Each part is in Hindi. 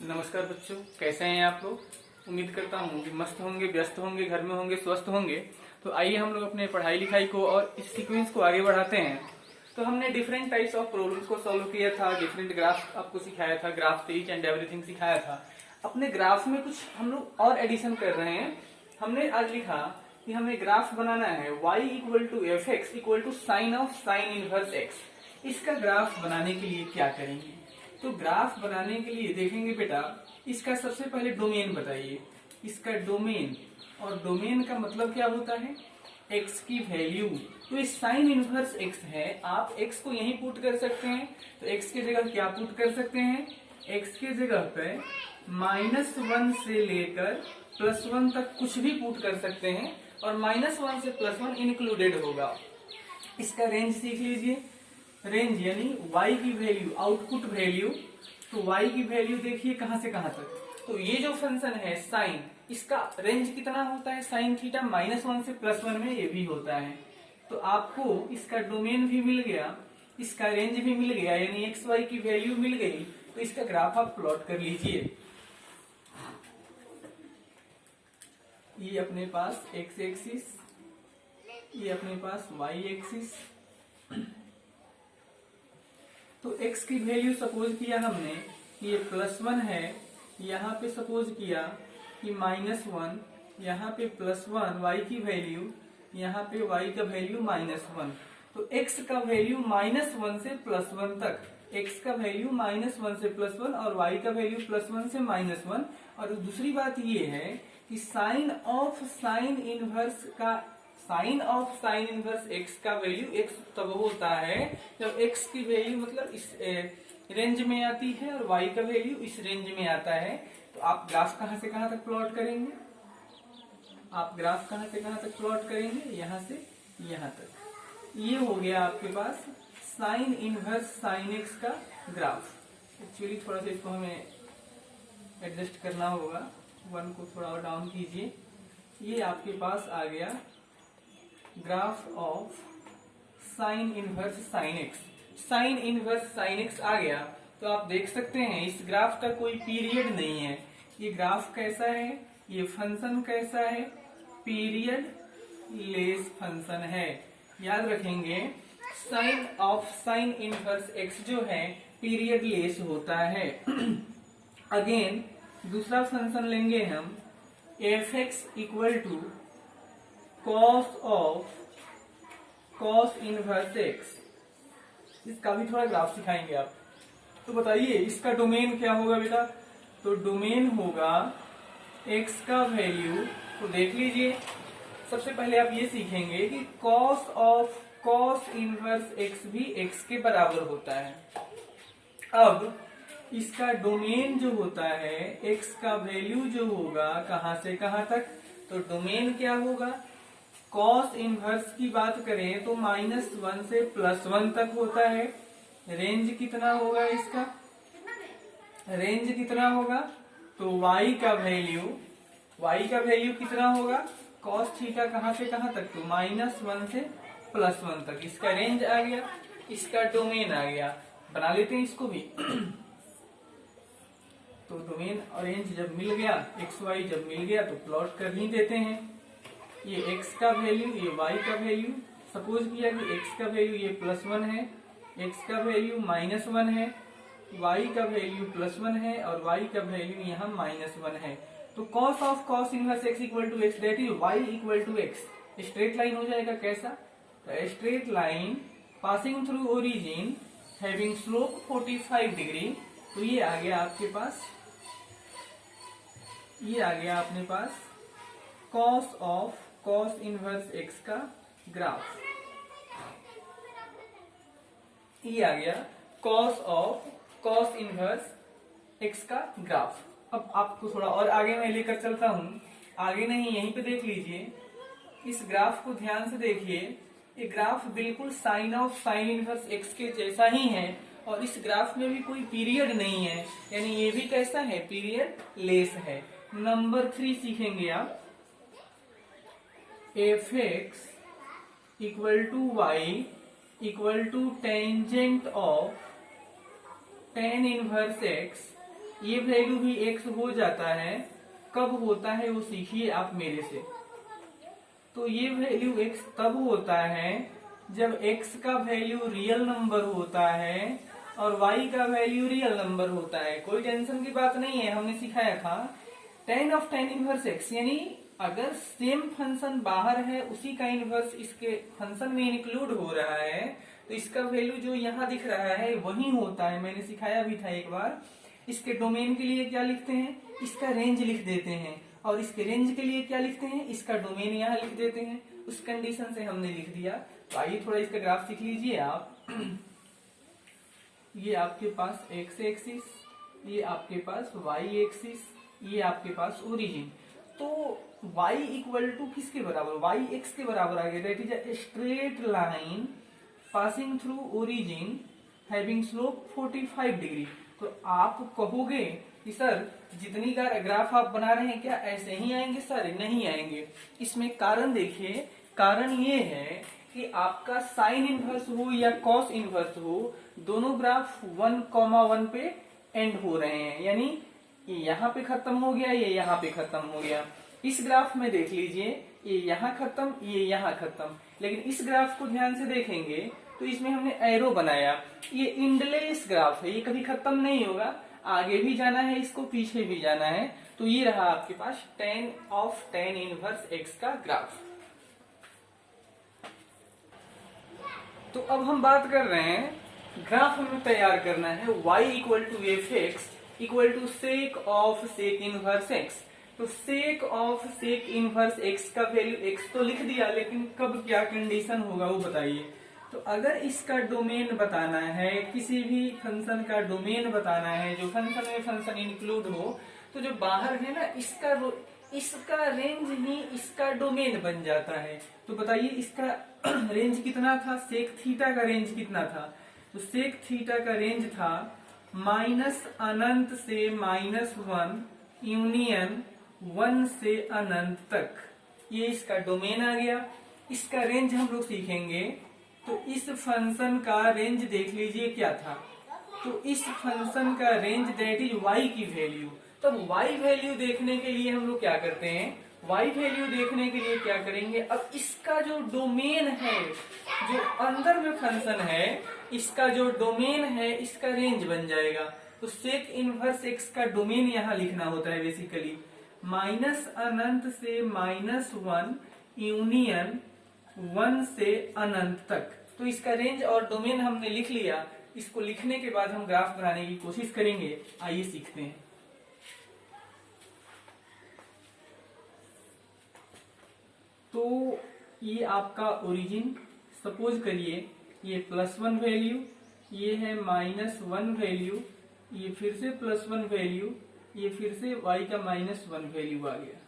नमस्कार बच्चों, कैसे हैं आप लोग। उम्मीद करता हूँ कि मस्त होंगे, व्यस्त होंगे, घर में होंगे, स्वस्थ होंगे। तो आइए हम लोग अपने पढ़ाई लिखाई को और इस सीक्वेंस को आगे बढ़ाते हैं। तो हमने डिफरेंट टाइप्स ऑफ प्रॉब्लम्स को सॉल्व किया था, डिफरेंट ग्राफ आपको सिखाया था, ग्राफ ईच एंड एवरीथिंग सिखाया था। अपने ग्राफ में कुछ हम लोग और एडिशन कर रहे हैं। हमने आज लिखा कि हमें ग्राफ बनाना है y equal to f x equal to sine of sine inverse x. इसका ग्राफ बनाने के लिए क्या करेंगे? तो ग्राफ बनाने के लिए देखेंगे बेटा, इसका सबसे पहले डोमेन बताइए। इसका डोमेन, और डोमेन का मतलब क्या होता है? x की वैल्यू। तो इस साइन इनवर्स x है, आप x को यहीं पुट कर सकते हैं। तो x के जगह क्या पुट कर सकते हैं? x के जगह पे -1 से लेकर +1 तक कुछ भी पुट कर सकते हैं, और -1 से +1 इंक्लूडेड होगा। इसका रेंज सीख लीजिए। रेंज यानी y की वैल्यू, आउटपुट वैल्यू। तो y की वैल्यू देखिए कहां से कहां तक। तो ये जो फंक्शन है साइन, इसका रेंज कितना होता है? साइन थीटा -1 से +1 में ये भी होता है। तो आपको इसका डोमेन भी मिल गया, इसका रेंज भी मिल गया, यानी एक्स वाई की वैल्यू मिल गई। तो इसका ग्राफ आप प्लॉट कर लीजिए। ये अपने पास एक्स एक्सिस, ये अपने पास वाई एक्सिस। तो x की वैल्यू सपोज किया हमने कि ये +1 है, यहाँ पे सपोज किया कि -1, यहाँ पे +1 y की वैल्यू, यहाँ पे y का वैल्यू -1। तो x का वैल्यू -1 से +1 तक, x का वैल्यू -1 से +1 और y का वैल्यू +1 से -1। और दूसरी बात ये है कि साइन ऑफ साइन इनवर्स का, sine of sine inverse x का वैल्यू x तब होता है जब x की वैल्यू मतलब इस रेंज में आती है और y का वैल्यू इस रेंज में आता है। तो आप ग्राफ कहां से कहां तक प्लॉट करेंगे? आप ग्राफ कहां से कहां तक प्लॉट करेंगे? यहां से यहां तक। ये हो गया आपके पास साइन इनवर्स साइन x का ग्राफ। एक्चुअली थोड़ा सा इसको हमें एडजस्ट करना होगा, 1 को थोड़ा और डाउन कीजिए। ये आपके पास आ गया graph of sine inverse sine x. Sine inverse sine x आ गया। तो आप देख सकते हैं इस ग्राफ का कोई पीरियड नहीं है। ये ग्राफ कैसा है? ये फंक्शन कैसा है? पीरियड लेस फंक्शन है। याद रखेंगे, sine of sine inverse x जो है पीरियड लेस होता है। अगेन दूसरा फंक्शन लेंगे हम, f x equal to cos of cos inverse x. इसका भी थोड़ा ग्राफ सिखाएंगे आप। तो बताइए इसका डोमेन क्या होगा बेटा? तो डोमेन होगा x का वैल्यू। तो देख लीजिए, सबसे पहले आप ये सीखेंगे कि cos of cos inverse x भी x के बराबर होता है। अब इसका डोमेन जो होता है, x का वैल्यू जो होगा कहां से कहां तक, तो डोमेन क्या होगा? कॉस इनवर्स की बात करें तो -1 से +1 तक होता है। रेंज कितना होगा इसका? रेंज कितना होगा? तो y का वैल्यू कितना होगा? कॉस थीटा कहां से कहां तक? तो -1 से +1 तक। इसका रेंज आ गया, इसका डोमेन आ गया। बना लेते हैं इसको भी। तो डोमेन और रेंज जब मिल गया, एक्स वाई जब मिल गया तो प्लॉट कर ही देते हैं। ये x का वैल्यू, ये y का वैल्यू। सपोज किया कि x का वैल्यू ये +1 है, x का वैल्यू -1 है, y का वैल्यू +1 है और y का वैल्यू यहाँ -1 है। तो cos of cos inverse x equal to x, that is y equal to x. Straight line हो जाएगा कैसा? Straight line passing through origin having slope 45 degree. तो ये आ गया आपके पास, ये आ गया अपने पास cos of cos inverse x का ग्राफ। ये आ गया cos of cos inverse x का ग्राफ। अब आपको थोड़ा और आगे मैं लेकर चलता हूं। आगे नहीं, यहीं पे देख लीजिए, इस ग्राफ को ध्यान से देखिए। ये ग्राफ बिल्कुल sine of sine inverse x के जैसा ही है, और इस ग्राफ में भी कोई पीरियड नहीं है, यानी ये भी कैसा है? पीरियड लेस है। नंबर 3 सीखेंगे आप, f x equal to y equal to tangent of tan inverse x ये वैल्यू भी x हो जाता है। कब होता है वो सीखिए आप मेरे से। तो ये वैल्यू x तब होता है जब x का वैल्यू रियल नंबर होता है और y का वैल्यू रियल नंबर होता है। कोई टेंशन की बात नहीं है, हमने सिखाया था tan of tan inverse x, यानी अगर सेम फंक्शन बाहर है उसी का इनवर्स इसके फंक्शन में इंक्लूड हो रहा है तो इसका वैल्यू जो यहाँ दिख रहा है वही होता है। मैंने सिखाया भी था एक बार। इसके डोमेन के लिए क्या लिखते हैं, इसका रेंज लिख देते हैं, और इसके रेंज के लिए क्या लिखते हैं, इसका डोमेन यहाँ लिख देते हैं। उस कंडीशन से हमने लिख दिया। तो आइए थोड़ा इसका ग्राफ सीख लीजिए आप। ये आपके पास x एक्सिस, ये आपके पास y एक्सिस, ये आपके पास ओरिजिन। तो y इक्वल टू किसके बराबर, y x के बराबर आ गया। That is a straight line passing through origin having slope 45 degree. तो आप कहोगे कि सर जितनी ग्राफ आप बना रहे हैं क्या ऐसे ही आएंगे सर? नहीं आएंगे। इसमें कारण देखिए, कारण ये है कि आपका साइन इनवर्स हो या कॉस इनवर्स हो, दोनों ग्राफ 1,1 पे एंड हो रहे हैं। यानी ये यहाँ पे खत्म हो गया, ये यहाँ पे खत्म हो गया। इस ग्राफ में देख लीजिए, ये यहाँ खत्म, ये यहाँ खत्म। लेकिन इस ग्राफ को ध्यान से देखेंगे तो इसमें हमने एरो बनाया। ये इंडलेस ग्राफ है, ये कभी खत्म नहीं होगा, आगे भी जाना है इसको, पीछे भी जाना है। तो ये रहा आपके पास tan of tan inverse x का ग्राफ। तो अब हम बात कर रहे हैं ग्राफ हमें तैयार करना है y equal to f x equal to sec of sec inverse x। तो sec of sec inverse x का वैल्यू x तो लिख दिया, लेकिन कब क्या कंडीशन होगा वो बताइए। तो अगर इसका डोमेन बताना है, किसी भी फंक्शन का डोमेन बताना है जो फंक्शन में फंक्शन इंक्लूड हो, तो जो बाहर है ना इसका रेंज ही इसका डोमेन बन जाता है। तो बताइए इसका रेंज कितना था, सेक थीटा का रेंज कितना था? तो सेक थीटा का रेंज था माइनस अनंत से -1 यूनियन 1 से अनंत तक। ये इसका डोमेन आ गया। इसका रेंज हम लोग सीखेंगे। तो इस फंक्शन का रेंज देख लीजिए क्या था। तो इस फंक्शन का रेंज दैट इज y की वैल्यू। तो y वैल्यू देखने के लिए हम लोग क्या करते हैं, y वैल्यू देखने के लिए क्या करेंगे, अब इसका जो डोमेन है, जो अंदर में फंक्शन है, इसका जो डोमेन है इसका रेंज बन जाएगा। तो सेक इनवर्स x का डोमेन यहाँ लिखना होता है बेसिकली माइनस अनंत से -1 यूनियन 1 से अनंत तक। तो इसका रेंज और डोमेन हमने लिख लिया। इसको लिखने के बाद हम ग्राफ बनाने की कोशिश करेंगे। आइए सीखते हैं। तो ये आपका ओरिजिन, सपोज करिए ये +1 वैल्यू, ये है -1 वैल्यू, ये फिर से +1 वैल्यू, ये फिर से y का -1 वैल्यू आ गया।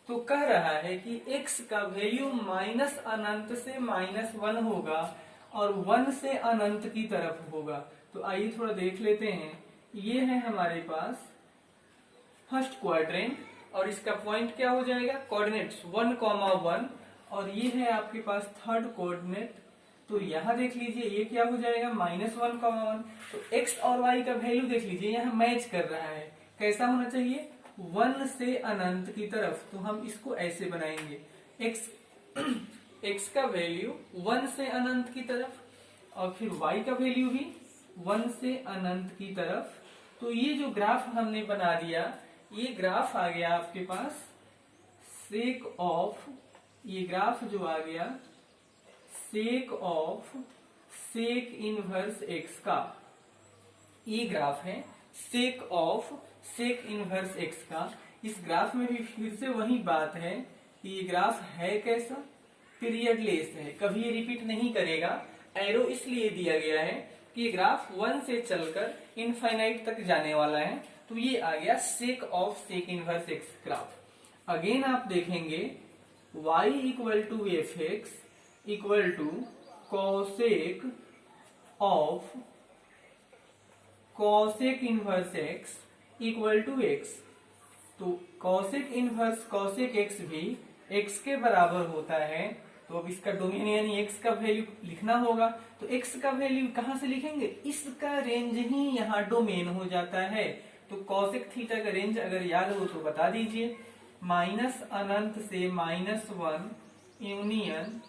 तो कह रहा है कि x का वैल्यू माइनस अनंत से -1 होगा और 1 से अनंत की तरफ होगा। तो आइए थोड़ा देख लेते हैं। ये है हमारे पास फर्स्ट क्वाड्रेंट और इसका पॉइंट क्या हो जाएगा, कोऑर्डिनेट्स 1,1, और ये है आपके पास थर्ड कोऑर्डिनेट। तो यहाँ देख लीजिए ये क्या हो जाएगा -1,1। तो x और y का वैल्यू देख लीजिए यहाँ मैच कर रहा है। कैसा होना चाहिए, 1 से अनंत की तरफ। तो हम इसको ऐसे बनाएंगे, x का वैल्यू 1 से अनंत की तरफ और फिर y का वैल्यू भी 1 से अनंत की तरफ। तो ये जो ग्राफ हमने बना दिया, ये ग्राफ आ गया आपके पास सेक ऑफ, ये ग्राफ जो आ गया sec of sec inverse x का, ये ग्राफ है sec of sec inverse x का। इस ग्राफ में भी फिर से वही बात है कि ये ग्राफ है कैसा, पीरियडलेस है, कभी ये रिपीट नहीं करेगा। एरो इसलिए दिया गया है कि ये ग्राफ 1 से चलकर इनफाइनाइट तक जाने वाला है। तो ये आ गया sec of sec inverse x graph. Again आप देखेंगे y equal to f x equal to cosec of cosec inverse x equal to x। तो कॉसेक इनवर्स कॉसेक x भी x के बराबर होता है। तो अब इसका डोमेन यानी x का वैल्यू लिखना होगा। तो x का वैल्यू कहां से लिखेंगे, इसका रेंज ही यहाँ डोमेन हो जाता है। तो कॉसेक थीटा का रेंज अगर याद हो तो बता दीजिए, माइनस अनंत से -1 यूनियन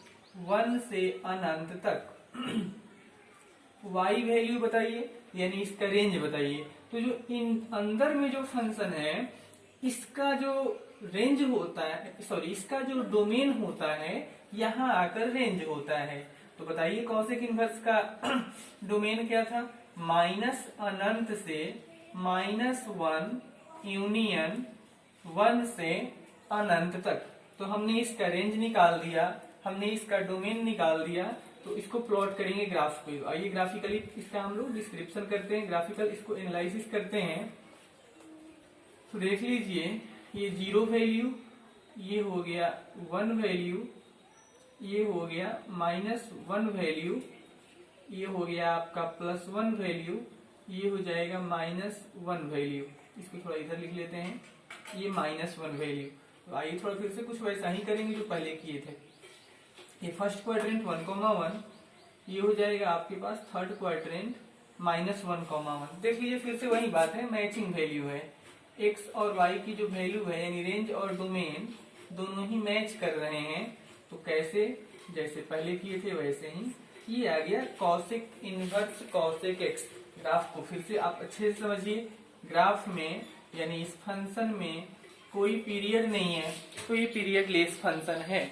1 से अनंत तक। y वैल्यू बताइए, यानी इसका रेंज बताइए। तो जो इन अंदर में जो फंक्शन है इसका जो रेंज होता है, सॉरी इसका जो डोमेन होता है यहाँ आकर रेंज होता है। तो बताइए कॉसेक इनवर्स का डोमेन क्या था, माइनस अनंत से -1 यूनियन 1 से अनंत तक। तो हमने इसका रेंज निकाल दिया, हमने इसका डोमेन निकाल दिया। तो इसको प्लॉट करेंगे ग्राफ पे। आइए ग्राफिकली इसका हम लोग डिस्क्रिप्शन करते हैं, ग्राफिकल इसको एनालिसिस करते हैं। तो देख लीजिए, ये 0 वैल्यू, ये हो गया 1 वैल्यू, ये हो गया -1 वैल्यू, ये हो गया आपका +1 वैल्यू, ये हो जाएगा -1 वैल्यू। इसको थोड़ा इधर लिख लेते हैं, ये -1 वैल्यू। तो आइए थोड़ा फिर से कुछ वैसा ही करेंगे जो पहले किए थे। ये फर्स्ट क्वाड्रेंट 1,1, ये हो जाएगा आपके पास थर्ड क्वाड्रेंट -1,1। देख लीजिए फिर से वही बात है, मैचिंग वैल्यू है। x और y की जो वैल्यू है यानी रेंज और डोमेन दोनों ही मैच कर रहे हैं। तो कैसे, जैसे पहले किए थे वैसे ही ये आ गया cosec inverse cosec x। Graph को फिर से आप अच्छे से समझिए, ग्राफ में यानी इस फंक्शन में कोई पीरियड नहीं है, तो ये पीरियड लेस फंक्शन है।